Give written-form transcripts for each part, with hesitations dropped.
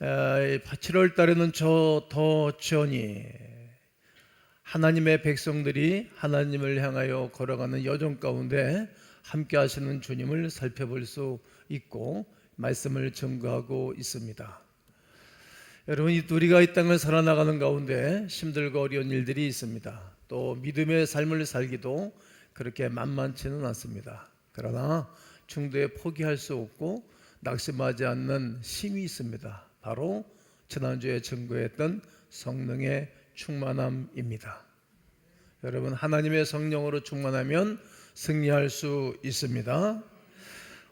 7월 달에는 더 지연히 하나님의 백성들이 하나님을 향하여 걸어가는 여정 가운데 함께 하시는 주님을 살펴볼 수 있고 말씀을 증거하고 있습니다. 여러분, 우리가 이 땅을 살아나가는 가운데 힘들고 어려운 일들이 있습니다. 또 믿음의 삶을 살기도 그렇게 만만치는 않습니다. 그러나 중도에 포기할 수 없고 낙심하지 않는 힘이 있습니다. 바로 지난주에 증거했던 성령의 충만함입니다. 여러분, 하나님의 성령으로 충만하면 승리할 수 있습니다.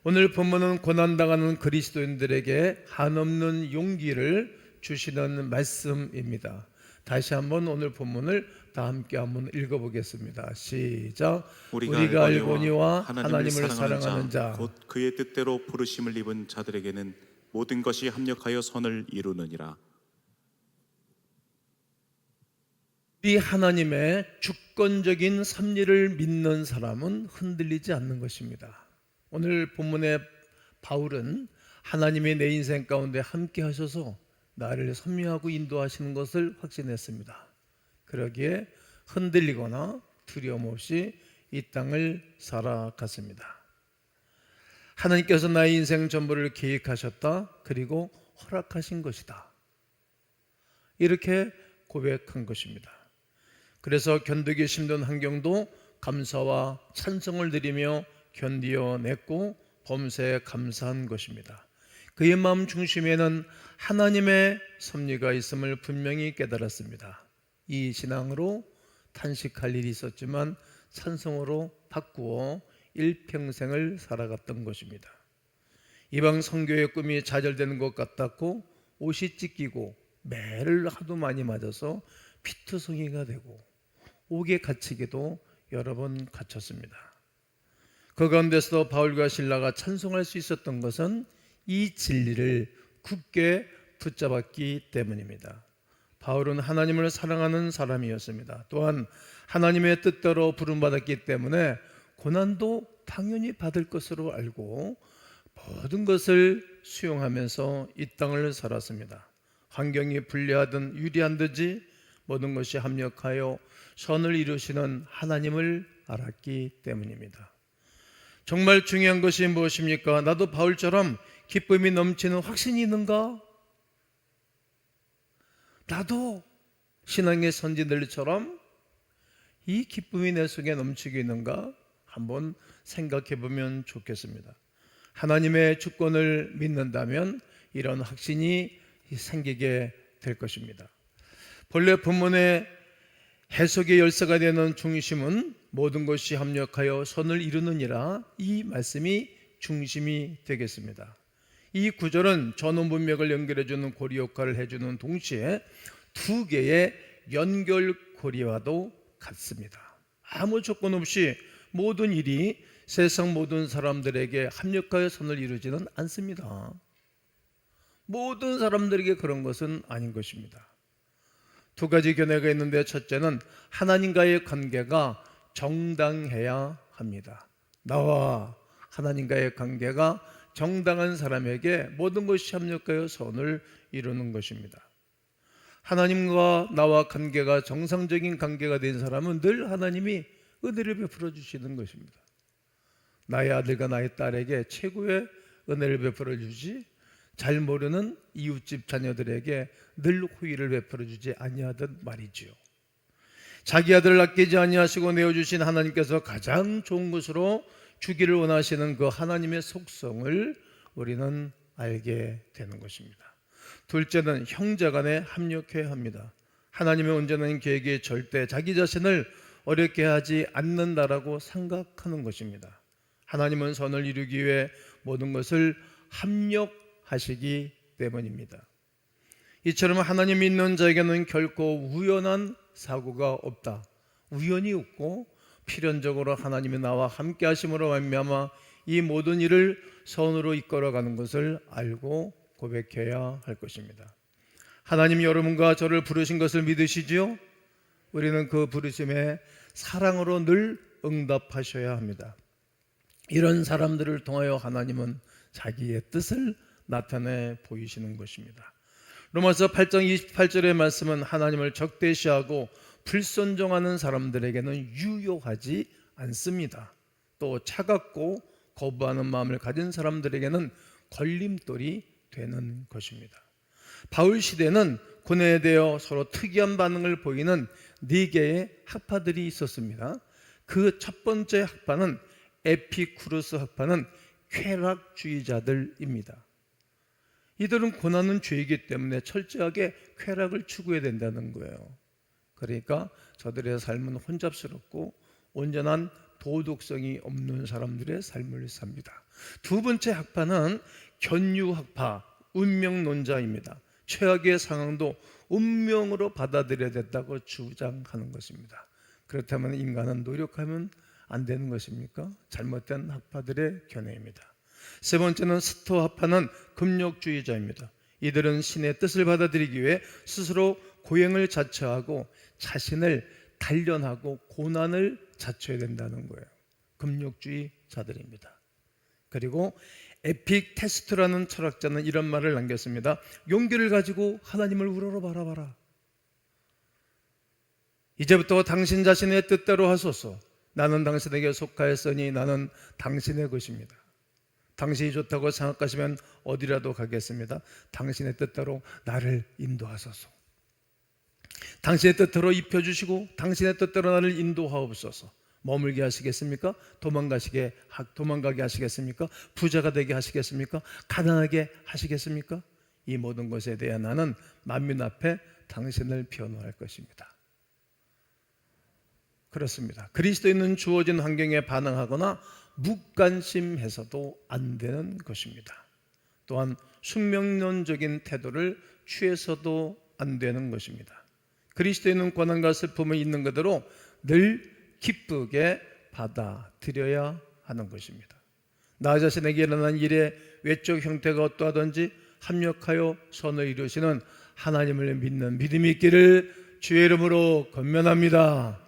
오늘 본문은 고난당하는 그리스도인들에게 한없는 용기를 주시는 말씀입니다. 다시 한번 오늘 본문을 다 함께 한번 읽어보겠습니다. 시작. 우리가 알거니와 하나님을 사랑하는 자 곧 그의 뜻대로 부르심을 입은 자들에게는 모든 것이 합력하여 선을 이루느니라. 이 하나님의 주권적인 섭리를 믿는 사람은 흔들리지 않는 것입니다. 오늘 본문의 바울은 하나님의 내 인생 가운데 함께 하셔서 나를 섭리하고 인도하시는 것을 확신했습니다. 그러기에 흔들리거나 두려움 없이 이 땅을 살아갔습니다. 하나님께서 나의 인생 전부를 계획하셨다. 그리고 허락하신 것이다. 이렇게 고백한 것입니다. 그래서 견디기 힘든 환경도 감사와 찬송을 드리며 견디어냈고 범사에 감사한 것입니다. 그의 마음 중심에는 하나님의 섭리가 있음을 분명히 깨달았습니다. 이 신앙으로 탄식할 일이 있었지만 찬송으로 바꾸어 일평생을 살아갔던 것입니다. 이방 선교의 꿈이 좌절되는 것 같았고 옷이 찢기고 매를 하도 많이 맞아서 피투성이가 되고 옥에 갇히기도 여러 번 갇혔습니다. 그 가운데서도 바울과 실라가 찬송할 수 있었던 것은 이 진리를 굳게 붙잡았기 때문입니다. 바울은 하나님을 사랑하는 사람이었습니다. 또한 하나님의 뜻대로 부름받았기 때문에 고난도 당연히 받을 것으로 알고 모든 것을 수용하면서 이 땅을 살았습니다. 환경이 불리하든 유리한든지 모든 것이 합력하여 선을 이루시는 하나님을 알았기 때문입니다. 정말 중요한 것이 무엇입니까? 나도 바울처럼 기쁨이 넘치는 확신이 있는가? 나도 신앙의 선지들처럼 이 기쁨이 내 속에 넘치고 있는가? 한번 생각해 보면 좋겠습니다. 하나님의 주권을 믿는다면 이런 확신이 생기게 될 것입니다. 본래 본문의 해석의 열쇠가 되는 중심은 모든 것이 합력하여 선을 이루느니라, 이 말씀이 중심이 되겠습니다. 이 구절은 전원 문맥을 연결해주는 고리 역할을 해주는 동시에 두 개의 연결고리와도 같습니다. 아무 조건 없이 모든 일이 세상 모든 사람들에게 합력하여 선을 이루지는 않습니다. 모든 사람들에게 그런 것은 아닌 것입니다. 두 가지 견해가 있는데, 첫째는 하나님과의 관계가 정당해야 합니다. 나와 하나님과의 관계가 정당한 사람에게 모든 것이 합력하여 선을 이루는 것입니다. 하나님과 나와 관계가 정상적인 관계가 된 사람은 늘 하나님이 은혜를 베풀어 주시는 것입니다. 나의 아들과 나의 딸에게 최고의 은혜를 베풀어 주지, 잘 모르는 이웃집 자녀들에게 늘 호의를 베풀어 주지 아니하던 말이지요. 자기 아들을 아끼지 아니하시고 내어주신 하나님께서 가장 좋은 것으로 주기를 원하시는 그 하나님의 속성을 우리는 알게 되는 것입니다. 둘째는 형제간에 합력해야 합니다. 하나님의 온전한 계획에 절대 자기 자신을 어렵게 하지 않는다라고 생각하는 것입니다. 하나님은 선을 이루기 위해 모든 것을 합력하시기 때문입니다. 이처럼 하나님 믿는 자에게는 결코 우연한 사고가 없다. 우연이 없고 필연적으로 하나님이 나와 함께 하심으로 말미암아 이 모든 일을 선으로 이끌어가는 것을 알고 고백해야 할 것입니다. 하나님 여러분과 저를 부르신 것을 믿으시지요? 우리는 그 부르심에 사랑으로 늘 응답하셔야 합니다. 이런 사람들을 통하여 하나님은 자기의 뜻을 나타내 보이시는 것입니다. 로마서 8장 28절의 말씀은 하나님을 적대시하고 불순종하는 사람들에게는 유효하지 않습니다. 또 차갑고 거부하는 마음을 가진 사람들에게는 걸림돌이 되는 것입니다. 바울 시대는 고뇌되어 서로 특이한 반응을 보이는 4개의 학파들이 있었습니다. 그 첫 번째 학파는 에피쿠르스 학파는 쾌락주의자들입니다. 이들은 고난은 죄이기 때문에 철저하게 쾌락을 추구해야 된다는 거예요. 그러니까 저들의 삶은 혼잡스럽고 온전한 도덕성이 없는 사람들의 삶을 삽니다. 두 번째 학파는 견유학파, 운명론자입니다. 최악의 상황도 운명으로 받아들여야 된다고 주장하는 것입니다. 그렇다면 인간은 노력하면 안 되는 것입니까? 잘못된 학파들의 견해입니다. 세 번째는 스토아파는 금욕주의자입니다. 이들은 신의 뜻을 받아들이기 위해 스스로 고행을 자처하고 자신을 단련하고 고난을 자처해야 된다는 거예요. 금욕주의자들입니다. 그리고 에픽테스트라는 철학자는 이런 말을 남겼습니다. 용기를 가지고 하나님을 우러러 바라봐라. 이제부터 당신 자신의 뜻대로 하소서. 나는 당신에게 속하였으니 나는 당신의 것입니다. 당신이 좋다고 생각하시면 어디라도 가겠습니다. 당신의 뜻대로 나를 인도하소서. 당신의 뜻대로 입혀주시고 당신의 뜻대로 나를 인도하옵소서. 머물게 하시겠습니까? 도망가게 하시겠습니까? 부자가 되게 하시겠습니까? 가난하게 하시겠습니까? 이 모든 것에 대해 나는 만민 앞에 당신을 변호할 것입니다. 그렇습니다. 그리스도인은 주어진 환경에 반응하거나 무관심해서도 안 되는 것입니다. 또한 숙명론적인 태도를 취해서도 안 되는 것입니다. 그리스도인은 고난과 슬픔이 있는 그대로 늘 기쁘게 받아들여야 하는 것입니다. 나 자신에게 일어난 일의 외적 형태가 어떠하든지 합력하여 선을 이루시는 하나님을 믿는 믿음이 있기를 주의 이름으로 권면합니다.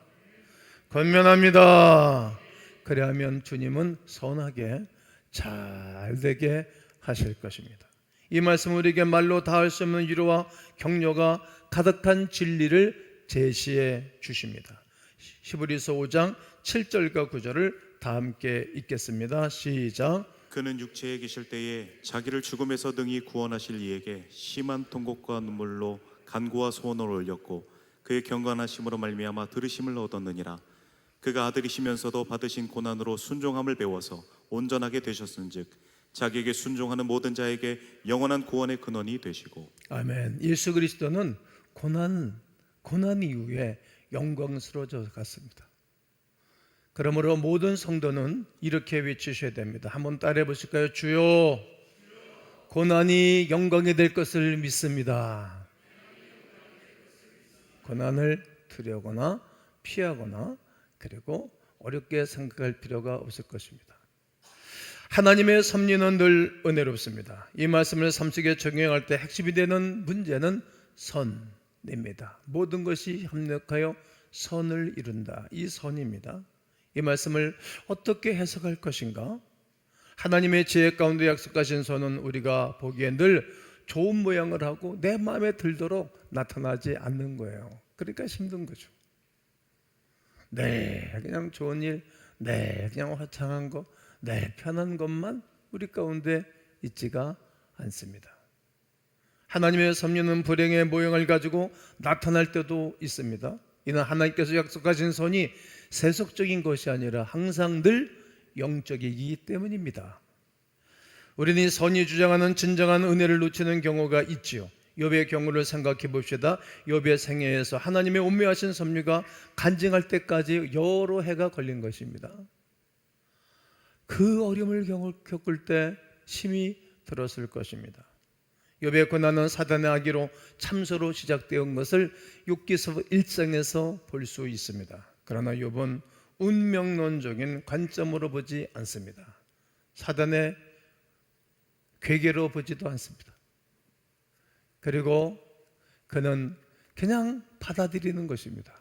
그리하면 주님은 선하게 잘 되게 하실 것입니다. 이 말씀은 우리에게 말로 다할 수 없는 위로와 격려가 가득한 진리를 제시해 주십니다. 히브리서 5장 7절과 9절을 다 함께 읽겠습니다. 시작. 그는 육체에 계실 때에 자기를 죽음에서 능히 구원하실 이에게 심한 통곡과 눈물로 간구와 소원을 올렸고 그의 경건하심으로 말미암아 들으심을 얻었느니라. 그가 아들이시면서도 받으신 고난으로 순종함을 배워서 온전하게 되셨은즉 자기에게 순종하는 모든 자에게 영원한 구원의 근원이 되시고. 아멘. 예수 그리스도는 고난 이후에 영광스러워져 갔습니다. 그러므로 모든 성도는 이렇게 외치셔야 됩니다. 한번 따라해 보실까요? 주여, 고난이 영광이 될 것을 믿습니다. 고난을 두려거나 피하거나 그리고 어렵게 생각할 필요가 없을 것입니다. 하나님의 섭리는 늘 은혜롭습니다. 이 말씀을 삶 속에 적용할 때 핵심이 되는 문제는 선입니다. 모든 것이 합력하여 선을 이룬다. 이 선입니다. 이 말씀을 어떻게 해석할 것인가? 하나님의 지혜 가운데 약속하신 선은 우리가 보기에 늘 좋은 모양을 하고 내 마음에 들도록 나타나지 않는 거예요. 그러니까 힘든 거죠. 네, 그냥 좋은 일, 네, 그냥 화창한 거, 네, 편한 것만 우리 가운데 있지가 않습니다. 하나님의 섭리는 불행의 모형을 가지고 나타날 때도 있습니다. 이는 하나님께서 약속하신 선이 세속적인 것이 아니라 항상 늘 영적이기 때문입니다. 우리는 이 선이 주장하는 진정한 은혜를 놓치는 경우가 있지요. 욥의 경우를 생각해 봅시다. 욥의 생애에서 하나님의 온묘하신 섭리가 간증할 때까지 여러 해가 걸린 것입니다. 그 어려움을 겪을 때 심히 들었을 것입니다. 욥의 고난은 사단의 악의로 참소로 시작되온 것을 욥기서 1장에서 볼 수 있습니다. 그러나 욥은 운명론적인 관점으로 보지 않습니다. 사단의 괴계로 보지도 않습니다. 그리고 그는 그냥 받아들이는 것입니다.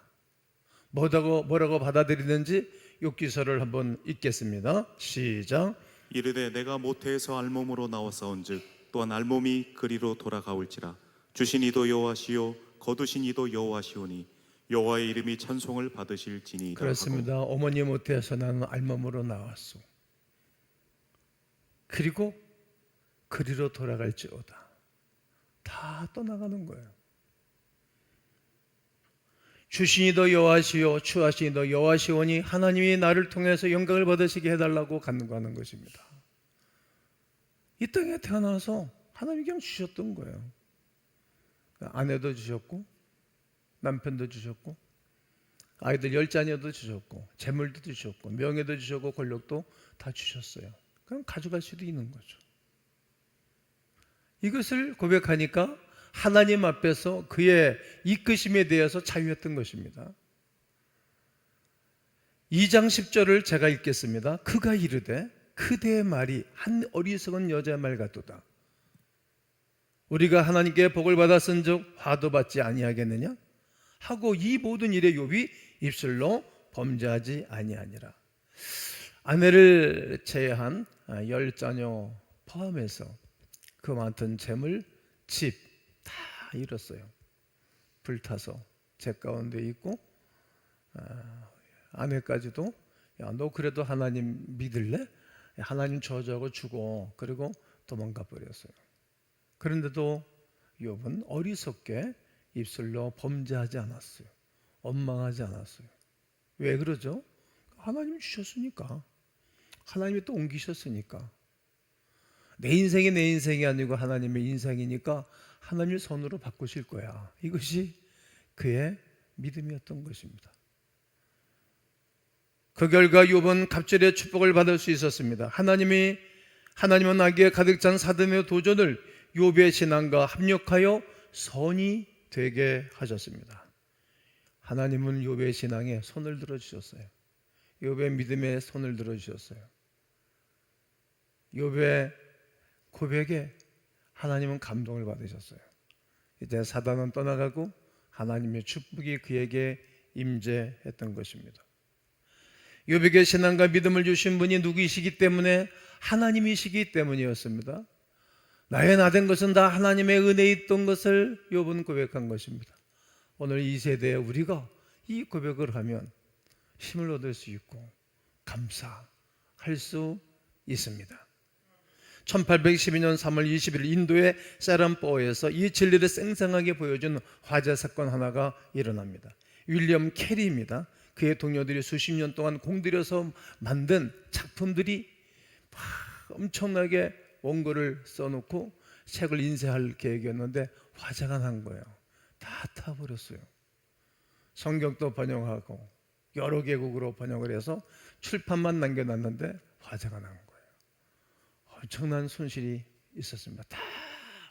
뭐라고 받아들이는지 욥기서를 한번 읽겠습니다. 시작. 이르되 내가 모태에서 알몸으로 나왔사온즉 또한 알몸이 그리로 돌아가올지라 주신 이도 여호와시요 거두신 이도 여호와시오니 여호와의 이름이 찬송을 받으실지니이다. 그렇습니다. 어머니 못해서 나는 알몸으로 나왔소. 그리고 그리로 돌아갈지어다. 다 떠나가는 거예요. 주신 이도 여호와시요 추하신 이도 여호와시오니 하나님이 나를 통해서 영광을 받으시게 해달라고 간구하는 것입니다. 이 땅에 태어나서 하나님이 그냥 주셨던 거예요. 아내도 주셨고 남편도 주셨고 아이들 10자녀도 주셨고 재물도 주셨고 명예도 주셨고 권력도 다 주셨어요. 그럼 가져갈 수도 있는 거죠. 이것을 고백하니까 하나님 앞에서 그의 이끄심에 대해서 자유했던 것입니다. 2장 10절을 제가 읽겠습니다. 그가 이르되 그대의 말이 한 어리석은 여자의 말 같도다. 우리가 하나님께 복을 받았은즉 화도 받지 아니하겠느냐 하고 이 모든 일에 욥이 입술로 범죄하지 아니하니라. 아내를 제외한 10자녀 포함해서 그 많던 재물, 집 다 잃었어요. 불타서 제 가운데 있고 아내까지도 야, 너 그래도 하나님 믿을래? 하나님 저주하고 죽어. 그리고 도망가 버렸어요. 그런데도 욥은 어리석게 입술로 범죄하지 않았어요. 원망하지 않았어요. 왜 그러죠? 하나님이 주셨으니까. 하나님이 또 옮기셨으니까. 내 인생이 내 인생이 아니고 하나님의 인생이니까 하나님의 손으로 바꾸실 거야. 이것이 그의 믿음이었던 것입니다. 그 결과 욥은 갑절의 축복을 받을 수 있었습니다. 하나님은 나기에 가득 찬 사드의 도전을 욥의 신앙과 합력하여 선이 되게 하셨습니다. 하나님은 욥의 신앙에 손을 들어주셨어요. 욥의 믿음에 손을 들어주셨어요. 욥의 고백에 하나님은 감동을 받으셨어요. 이제 사단은 떠나가고 하나님의 축복이 그에게 임재했던 것입니다. 욥에게 신앙과 믿음을 주신 분이 누구이시기 때문에 하나님이시기 때문이었습니다. 나의 나된 것은 다 하나님의 은혜에 있던 것을 욥은 고백한 것입니다. 오늘 이 세대에 우리가 이 고백을 하면 힘을 얻을 수 있고 감사할 수 있습니다. 1812년 3월 20일 인도의 세람포에서 이 진리를 생생하게 보여준 화재 사건 하나가 일어납니다. 윌리엄 캐리입니다. 그의 동료들이 수십 년 동안 공들여서 만든 작품들이 엄청나게 원고를 써놓고 책을 인쇄할 계획이었는데 화재가 난 거예요. 다 타버렸어요. 성경도 번역하고 여러 개국으로 번역을 해서 출판만 남겨놨는데 화재가 난 거예요. 엄청난 손실이 있었습니다. 다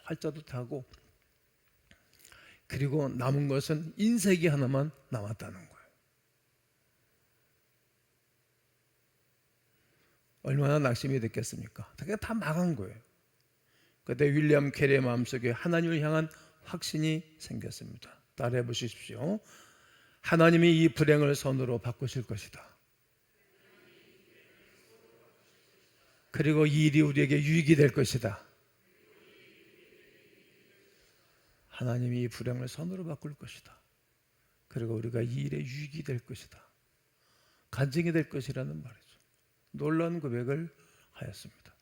활자도 타고 그리고 남은 것은 인쇄기 하나만 남았다는 거예요. 얼마나 낙심이 됐겠습니까? 다 망한 거예요. 그때 윌리엄 캐리의 마음속에 하나님을 향한 확신이 생겼습니다. 따라해 보십시오. 하나님이 이 불행을 선으로 바꾸실 것이다. 그리고 이 일이 우리에게 유익이 될 것이다. 하나님이 이 불행을 선으로 바꿀 것이다. 그리고 우리가 이 일에 유익이 될 것이다. 간증이 될 것이라는 말이죠. 놀라운 고백을 하였습니다.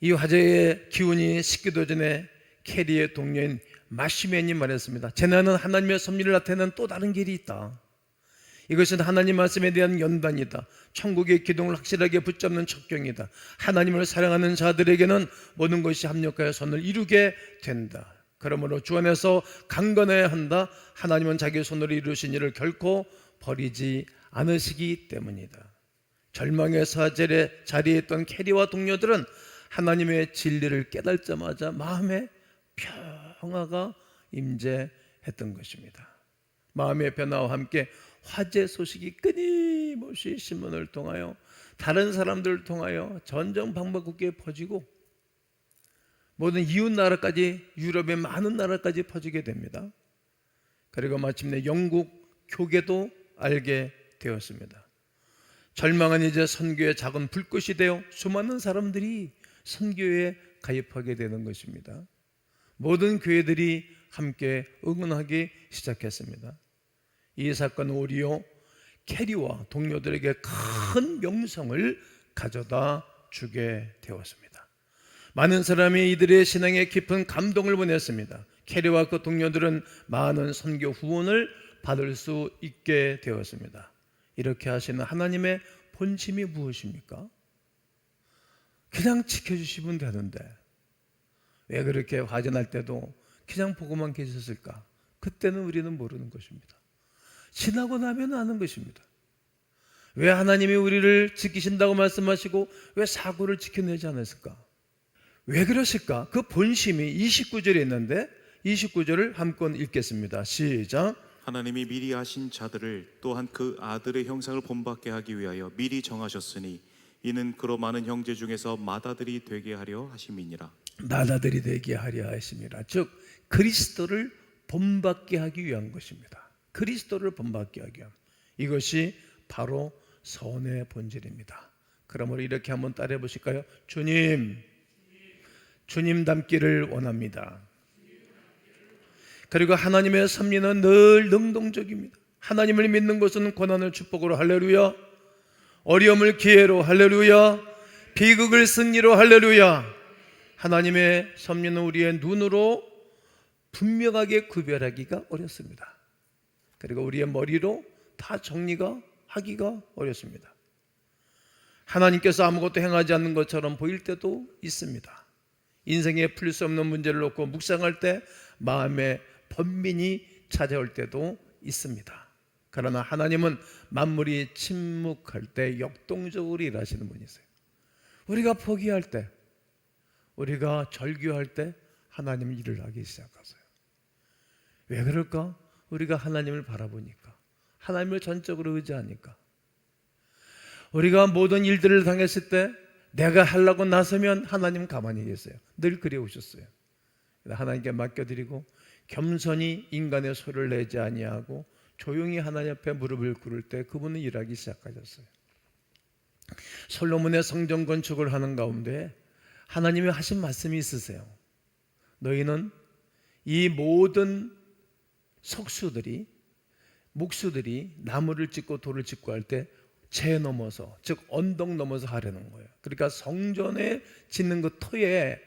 이 화재의 기운이 식기도 전에 캐리의 동료인 마시맨이 말했습니다. 재난은 하나님의 섭리를 나타내는 또 다른 길이 있다. 이것은 하나님 말씀에 대한 연단이다. 천국의 기둥을 확실하게 붙잡는 척경이다. 하나님을 사랑하는 자들에게는 모든 것이 합력하여 선을 이루게 된다. 그러므로 주 안에서 강건해야 한다. 하나님은 자기 손으로 이루신 일을 결코 버리지 않으시기 때문이다. 절망의 사절에 자리에 있던 캐리와 동료들은 하나님의 진리를 깨닫자마자 마음에 평화가 임재했던 것입니다. 마음의 변화와 함께 화재 소식이 끊임없이 신문을 통하여 다른 사람들을 통하여 전정방방곡곡에 퍼지고 모든 이웃 나라까지 유럽의 많은 나라까지 퍼지게 됩니다. 그리고 마침내 영국 교계도 알게 되었습니다. 절망은 이제 선교의 작은 불꽃이 되어 수많은 사람들이 선교에 가입하게 되는 것입니다. 모든 교회들이 함께 응원하기 시작했습니다. 이 사건은 오히려 캐리와 동료들에게 큰 명성을 가져다 주게 되었습니다. 많은 사람이 이들의 신앙에 깊은 감동을 보냈습니다. 캐리와 그 동료들은 많은 선교 후원을 받을 수 있게 되었습니다. 이렇게 하시는 하나님의 본심이 무엇입니까? 그냥 지켜주시면 되는데 왜 그렇게 화전할 때도 그냥 보고만 계셨을까? 그때는 우리는 모르는 것입니다. 지나고 나면 아는 것입니다. 왜 하나님이 우리를 지키신다고 말씀하시고 왜 사고를 지켜내지 않았을까? 왜 그러실까? 그 본심이 29절에 있는데 29절을 한번 읽겠습니다. 시작. 하나님이 미리 아신 자들을 또한 그 아들의 형상을 본받게 하기 위하여 미리 정하셨으니 이는 그로 많은 형제 중에서 맏아들이 되게 하려 하심이니라. 맏아들이 되게 하려 하심이라. 즉 그리스도를 본받게 하기 위한 것입니다. 그리스도를 본받게 하기 위한, 이것이 바로 선의 본질입니다. 그러므로 이렇게 한번 따라해 보실까요? 주님 닮기를 원합니다. 그리고 하나님의 섭리는 늘 능동적입니다. 하나님을 믿는 것은 고난을 축복으로 할렐루야, 어려움을 기회로 할렐루야, 비극을 승리로 할렐루야. 하나님의 섭리는 우리의 눈으로 분명하게 구별하기가 어렵습니다. 그리고 우리의 머리로 다 정리가 하기가 어렵습니다. 하나님께서 아무것도 행하지 않는 것처럼 보일 때도 있습니다. 인생에 풀 수 없는 문제를 놓고 묵상할 때 마음에 번민이 찾아올 때도 있습니다. 그러나 하나님은 만물이 침묵할 때 역동적으로 일하시는 분이세요. 우리가 포기할 때, 우리가 절규할 때 하나님은 일을 하기 시작하세요. 왜 그럴까? 우리가 하나님을 바라보니까, 하나님을 전적으로 의지하니까. 우리가 모든 일들을 당했을 때 내가 하려고 나서면 하나님 가만히 계세요. 늘 그래 오셨어요. 하나님께 맡겨드리고 겸손히 인간의 소리를 내지 아니하고 조용히 하나님 앞에 무릎을 꿇을 때 그분은 일하기 시작하셨어요. 솔로몬의 성전 건축을 하는 가운데 하나님이 하신 말씀이 있으세요. 너희는 이 모든 석수들이, 목수들이 나무를 짓고 돌을 짓고 할 때 재 넘어서, 즉 언덕 넘어서 하려는 거예요. 그러니까 성전에 짓는 그 터에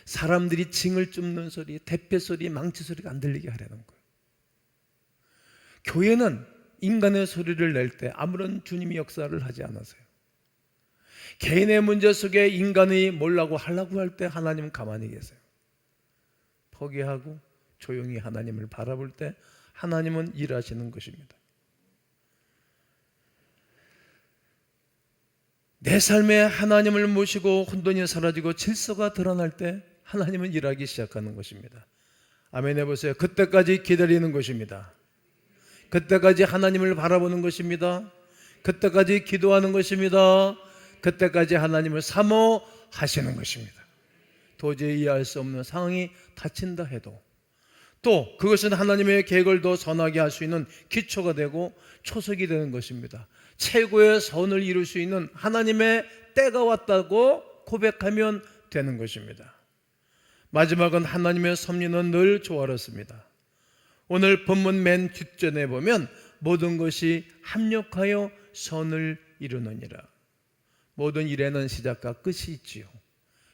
사람들이 징을 줍는 소리, 대패 소리, 망치 소리가 안 들리게 하려는 거예요. 교회는 인간의 소리를 낼 때 아무런 주님이 역사를 하지 않았어요. 개인의 문제 속에 인간이 뭐라고 하려고 할 때 하나님은 가만히 계세요. 포기하고 조용히 하나님을 바라볼 때 하나님은 일하시는 것입니다. 내 삶에 하나님을 모시고 혼돈이 사라지고 질서가 드러날 때 하나님은 일하기 시작하는 것입니다. 아멘 해보세요. 그때까지 기다리는 것입니다. 그때까지 하나님을 바라보는 것입니다. 그때까지 기도하는 것입니다. 그때까지 하나님을 사모하시는 것입니다. 도저히 이해할 수 없는 상황이 닥친다 해도 또 그것은 하나님의 계획을 더 선하게 할 수 있는 기초가 되고 초석이 되는 것입니다. 최고의 선을 이룰 수 있는 하나님의 때가 왔다고 고백하면 되는 것입니다. 마지막은 하나님의 섭리는 늘 조화롭습니다. 오늘 본문 맨 뒷전에 보면 모든 것이 합력하여 선을 이루느니라. 모든 일에는 시작과 끝이 있지요.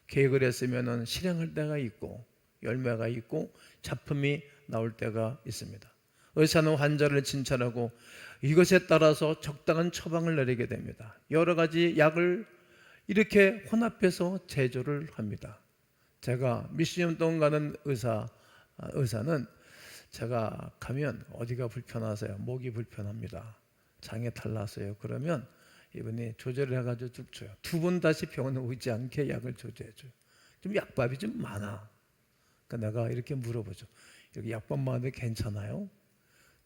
계획을 했으면 실행할 때가 있고 열매가 있고 작품이 나올 때가 있습니다. 의사는 환자를 진찰하고 이것에 따라서 적당한 처방을 내리게 됩니다. 여러 가지 약을 이렇게 혼합해서 제조를 합니다. 제가 몇십 년 동안 가는 의사는 제가 가면 어디가 불편하세요? 목이 불편합니다. 장에 탈났어요. 그러면 이분이 조절을 해가지고 쭉 줘요. 두 번 다시 병원에 오지 않게 약을 조절해줘요. 좀 약밥이 좀 많아. 그러니까 내가 이렇게 물어보죠. 여기 약밥 많은데 괜찮아요?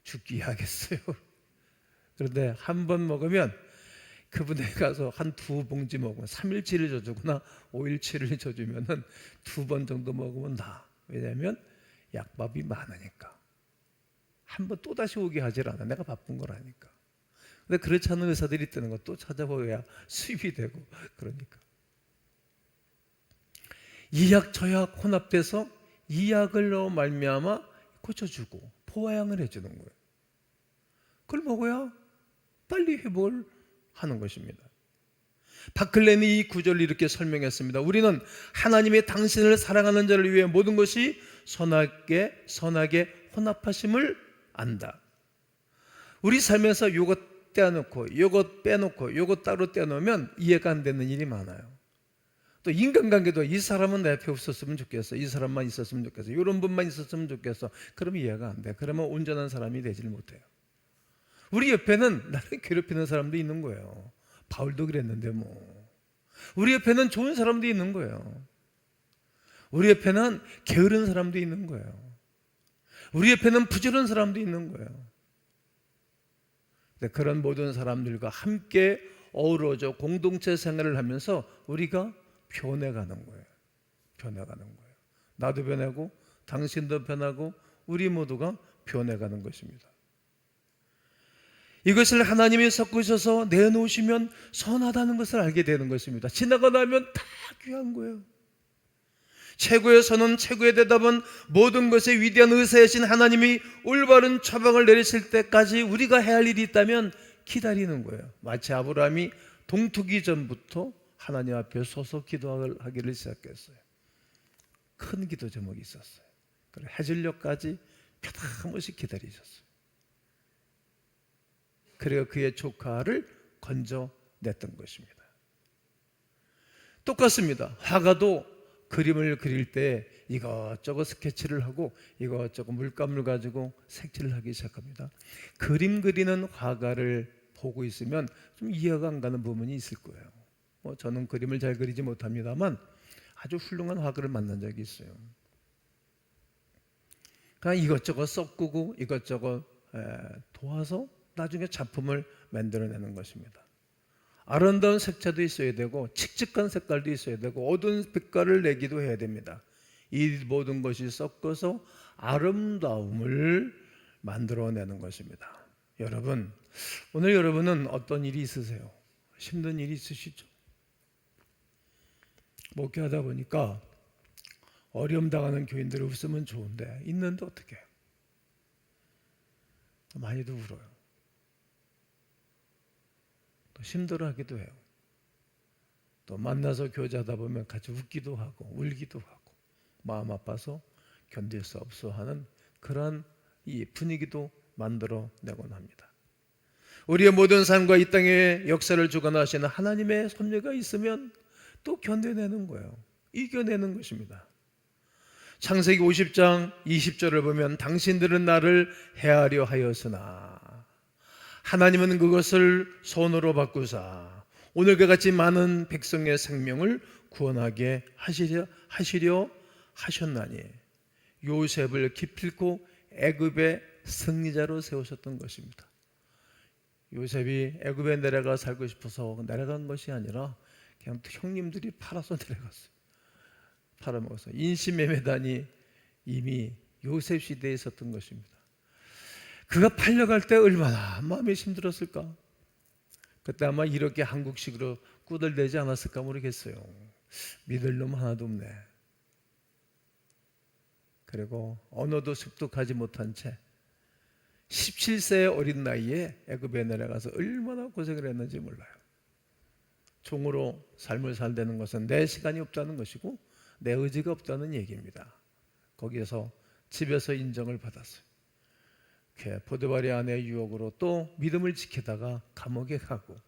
죽기 하겠어요. 그런데 한 번 먹으면 그분에 가서 한 두 봉지 먹으면 3일치를 줘주거나 5일치를 줘주면은 두 번 정도 먹으면 나. 왜냐하면 약밥이 많으니까. 한 번 또 다시 오게 하질 않아. 내가 바쁜 거라니까. 근데 그렇지 않은 의사들이 있다는 거 또 찾아보야 수입이 되고 그러니까. 이 약 저 약 혼합돼서 이 약을로 말미암아 고쳐주고 보양을 해주는 거예요. 그걸 먹어야 빨리 회복을 하는 것입니다. 바클렌이 이 구절을 이렇게 설명했습니다. 우리는 하나님의 당신을 사랑하는 자를 위해 모든 것이 선하게 혼합하심을 안다. 우리 삶에서 요것 떼어놓고 요것 빼놓고 요것 따로 떼어놓으면 이해가 안 되는 일이 많아요. 또 인간관계도 이 사람은 내 옆에 없었으면 좋겠어, 이 사람만 있었으면 좋겠어, 이런 분만 있었으면 좋겠어. 그러면 이해가 안 돼. 그러면 온전한 사람이 되지를 못해요. 우리 옆에는 나를 괴롭히는 사람도 있는 거예요. 바울도 그랬는데 뭐. 우리 옆에는 좋은 사람도 있는 거예요. 우리 옆에는 게으른 사람도 있는 거예요. 우리 옆에는 부지런한 사람도 있는 거예요. 그런 모든 사람들과 함께 어우러져 공동체 생활을 하면서 우리가 변해가는 거예요. 변해가는 거예요. 나도 변하고 당신도 변하고 우리 모두가 변해가는 것입니다. 이것을 하나님이 섞으셔서 내놓으시면 선하다는 것을 알게 되는 것입니다. 지나고 나면 다 귀한 거예요. 최고의 선은, 최고의 대답은 모든 것의 위대한 의사이신 하나님이 올바른 처방을 내리실 때까지 우리가 해야 할 일이 있다면 기다리는 거예요. 마치 아브라함이 동투기 전부터 하나님 앞에 서서 기도하기를 시작했어요. 큰 기도 제목이 있었어요. 그리고 해질녘까지 표담없이 기다리셨어요. 그리고 그의 조카를 건져냈던 것입니다. 똑같습니다. 화가도 그림을 그릴 때 이것저것 스케치를 하고 이것저것 물감을 가지고 색칠을 하기 시작합니다. 그림 그리는 화가를 보고 있으면 좀 이해가 안 가는 부분이 있을 거예요. 저는 그림을 잘 그리지 못합니다만 아주 훌륭한 화가를 만난 적이 있어요. 그냥 이것저것 섞고 이것저것 도와서 나중에 작품을 만들어내는 것입니다. 아름다운 색채도 있어야 되고 칙칙한 색깔도 있어야 되고 어두운 빛깔을 내기도 해야 됩니다. 이 모든 것이 섞어서 아름다움을 만들어내는 것입니다. 여러분, 오늘 여러분은 어떤 일이 있으세요? 힘든 일이 있으시죠? 목회하다 보니까 어려움 당하는 교인들이 없으면 좋은데 있는데 어떻게 해요? 많이도 울어요. 또 힘들어하기도 해요. 또 만나서 교제하다 보면 같이 웃기도 하고 울기도 하고 마음 아파서 견딜 수 없어 하는 그런 이 분위기도 만들어내곤 합니다. 우리의 모든 삶과 이 땅에 역사를 주관하시는 하나님의 섭리가 있으면 또 견뎌내는 거예요. 이겨내는 것입니다. 창세기 50장 20절을 보면 당신들은 나를 해하려 하였으나 하나님은 그것을 손으로 바꾸사 오늘과 같이 많은 백성의 생명을 구원하게 하시려 하셨나니 요셉을 기필코 애굽의 승리자로 세우셨던 것입니다. 요셉이 애굽에 내려가 살고 싶어서 내려간 것이 아니라 그냥 형님들이 팔아서 내려갔어요. 팔아먹었어요. 인신매매단이 이미 요셉 시대에 있었던 것입니다. 그가 팔려갈 때 얼마나 마음이 힘들었을까? 그때 아마 이렇게 한국식으로 꾸들대지 않았을까 모르겠어요. 믿을 놈 하나도 없네. 그리고 언어도 습득하지 못한 채 17세의 어린 나이에 애굽에 내려가서 얼마나 고생을 했는지 몰라요. 종으로 삶을 살다는 것은 내 시간이 없다는 것이고 내 의지가 없다는 얘기입니다. 거기에서 집에서 인정을 받았어요. 포드바리 아내의 유혹으로 또 믿음을 지키다가 감옥에 가고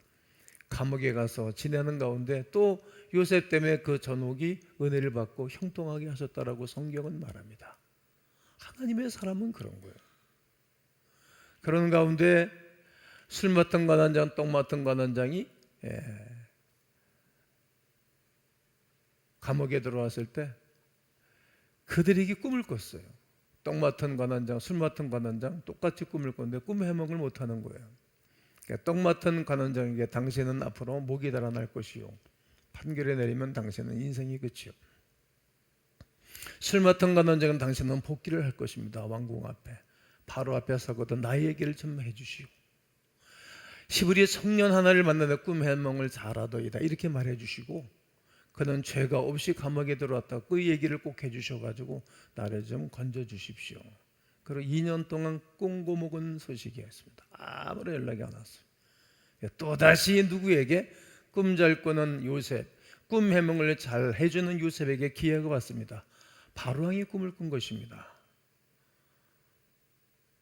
감옥에 가서 지내는 가운데 또 요셉 때문에 그 전옥이 은혜를 받고 형통하게 하셨다라고 성경은 말합니다. 하나님의 사람은 그런 거예요. 그런 가운데 술 맡은 관원장, 똥 맡은 관원장이 감옥에 들어왔을 때 그들에게 꿈을 꿨어요. 똥 맡은 관원장, 술 맡은 관원장 똑같이 꿈을 꿨는데 꿈 해몽을 못하는 거예요. 그러니까 똥 맡은 관원장에게 당신은 앞으로 목이 달아날 것이요 판결에 내리면 당신은 인생이 끝이요. 술 맡은 관원장은 당신은 복귀를 할 것입니다. 왕궁 앞에 바로 앞에 서거든 나의 얘기를 좀 해주시오. 히브리 청년 하나를 만나서 꿈 해몽을 잘하더이다 이렇게 말해주시고 그는 죄가 없이 감옥에 들어왔다. 그 얘기를 꼭 해주셔가지고 나를 좀 건져주십시오. 그리고 2년 동안 꽁고 먹은 소식이었습니다. 아무런 연락이 안 왔어요. 또다시 누구에게? 꿈 잘 꾸는 요셉, 꿈 해몽을 잘 해주는 요셉에게 기회가 왔습니다. 바로왕이 꿈을 꾼 것입니다.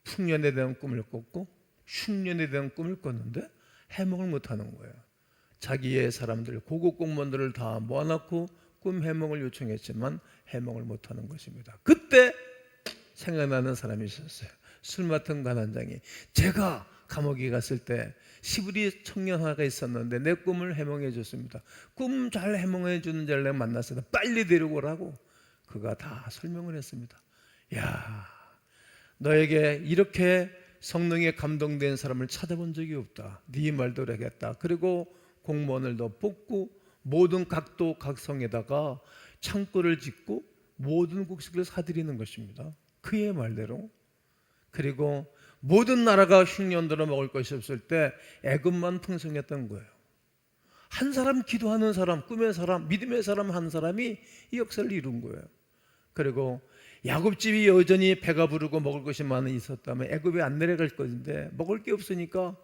풍년에 대한 꿈을 꿨고 흉년에 대한 꿈을 꿨는데 해몽을 못하는 거예요. 자기의 사람들, 고급 공무원들을 다 모아놓고 꿈 해몽을 요청했지만 해몽을 못하는 것입니다. 그때 생각나는 사람이 있었어요. 술 맡은 관원장이, 제가 감옥에 갔을 때 시부리 청년 하나가 있었는데 내 꿈을 해몽해 줬습니다. 꿈 잘 해몽해 주는 자를 내가 만났을 때 빨리 데리고 오라고 그가 다 설명을 했습니다. 야, 너에게 이렇게 성령에 감동된 사람을 찾아본 적이 없다. 네 말대로 하겠다. 그리고 공무원을 더 뽑고 모든 각도 각성에다가 창고를 짓고 모든 곡식을 사들이는 것입니다. 그의 말대로. 그리고 모든 나라가 흉년들어 먹을 것이 없을 때 애굽만 풍성했던 거예요. 한 사람, 기도하는 사람, 꿈의 사람, 믿음의 사람 한 사람이 이 역사를 이룬 거예요. 그리고 야곱집이 여전히 배가 부르고 먹을 것이 많이 있었다면 애굽에 안 내려갈 것인데 먹을 게 없으니까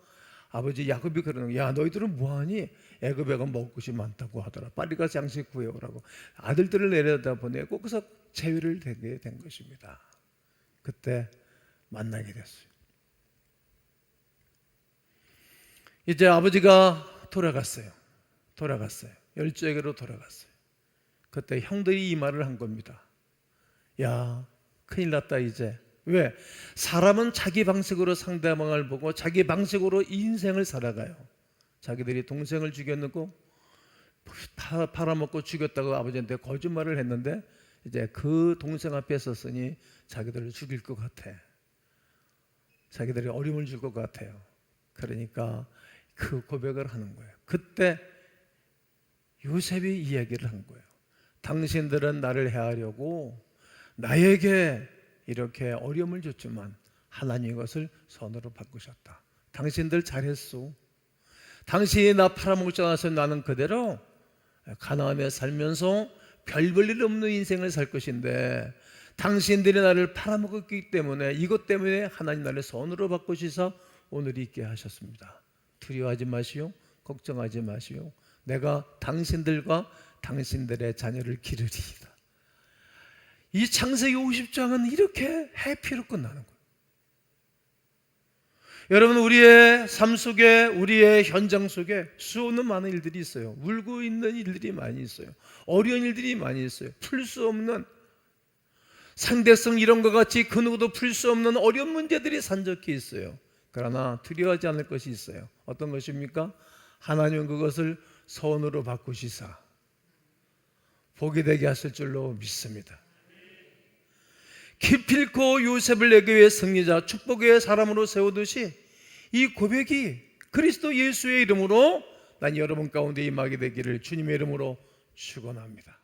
아버지 야곱이 그러는 거야. 야, 너희들은 뭐하니? 애굽에 가면 먹을 것이 많다고 하더라. 빨리 가서 양식 구해오라고. 아들들을 내려다 보내고 그래서 재회를 되게 된 것입니다. 그때 만나게 됐어요. 이제 아버지가 돌아갔어요. 12에게로 돌아갔어요. 그때 형들이 이 말을 한 겁니다. 야, 큰일 났다 이제. 왜? 사람은 자기 방식으로 상대방을 보고 자기 방식으로 인생을 살아가요. 자기들이 동생을 죽였고 팔아먹고 죽였다고 아버지한테 거짓말을 했는데 이제 그 동생 앞에 섰으니 자기들을 죽일 것 같아. 자기들이 어려움을 줄 것 같아요. 그러니까 그 고백을 하는 거예요. 그때 요셉이 이야기를 한 거예요. 당신들은 나를 해하려고 나에게 이렇게 어려움을 줬지만 하나님이 그것을 선으로 바꾸셨다. 당신들 잘했어. 당신이 나 팔아먹을 줄 알아서 나는 그대로 가나안에 살면서 별 볼 일 없는 인생을 살 것인데 당신들이 나를 팔아먹었기 때문에 이것 때문에 하나님 나를 선으로 바꾸시사 오늘 있게 하셨습니다. 두려워하지 마시오. 걱정하지 마시오. 내가 당신들과 당신들의 자녀를 기르리이다. 이 창세기 50장은 이렇게 해피로 끝나는 거예요. 여러분, 우리의 삶 속에, 우리의 현장 속에 수없는 많은 일들이 있어요. 울고 있는 일들이 많이 있어요. 어려운 일들이 많이 있어요. 풀 수 없는, 상대성 이런 것 같이 그 누구도 풀 수 없는 어려운 문제들이 산적해 있어요. 그러나 두려워하지 않을 것이 있어요. 어떤 것입니까? 하나님은 그것을 선으로 바꾸시사 복이 되게 하실 줄로 믿습니다. 기필코 요셉을 내게 위해 승리자, 축복의 사람으로 세우듯이 이 고백이 그리스도 예수의 이름으로 난 여러분 가운데 임하게 되기를 주님의 이름으로 축원합니다.